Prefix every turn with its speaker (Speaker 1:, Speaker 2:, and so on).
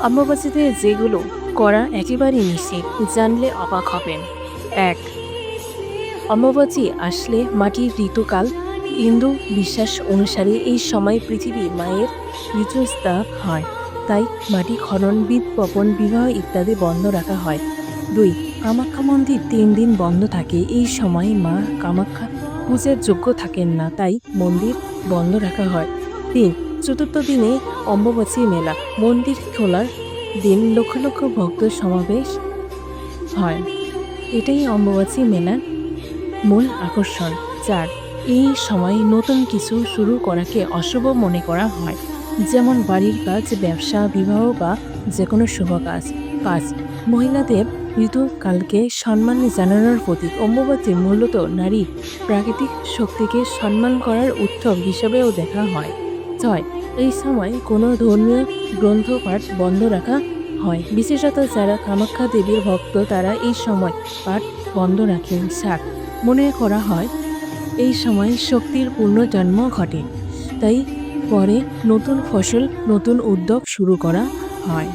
Speaker 1: অমাবস্যাতে যেগুলো করা একেবারেই নিষেধ, জানলে অবাক হবেন। ১. অমাবস্যা আসলে মাটির ঋতুকাল। হিন্দু বিশ্বাস অনুসারে এই সময় পৃথিবী মায়ের ঋতুস্রাব হয়, তাই মাটি খনন, বীজ বপন, বিবাহ ইত্যাদি বন্ধ রাখা হয়। ২. কামাখ্যা মন্দির ৩ দিন বন্ধ থাকে। এই সময় মা কামাখ্যা পূজার যোগ্য থাকেন না, তাই মন্দির বন্ধ রাখা হয়। ৩. চতুর্থ দিনে অম্বুবাচী মেলা। মন্দির খোলার দিন লক্ষ লক্ষ ভক্ত সমাবেশ হয়। এটাই অম্বুবাচী মেলার মূল আকর্ষণ। ৪. এই সময় নতুন কিছু শুরু করাকে অশুভ মনে করা হয়, যেমন বাড়ির কাজ, ব্যবসা, বিবাহ বা যে কোনো শুভ কাজ। ৫. মহিলাদের ঋতুকালকে সম্মান জানানোর প্রতীক। অম্বুবাচী মূলত নারীর প্রাকৃতিক শক্তিকে সম্মান করার উৎসব হিসেবেও দেখা হয়। ৬. এই সময় কোনো ধর্মীয় গ্রন্থপাঠ বন্ধ রাখা হয়, বিশেষত যারা কামাখ্যা দেবীর ভক্ত তারা এই সময় পাঠ বন্ধ রাখেন। ৭. মনে করা হয় এই সময় শক্তির পুনর্জন্ম ঘটে, তাই পরে নতুন ফসল, নতুন উদ্যোগ শুরু করা হয়।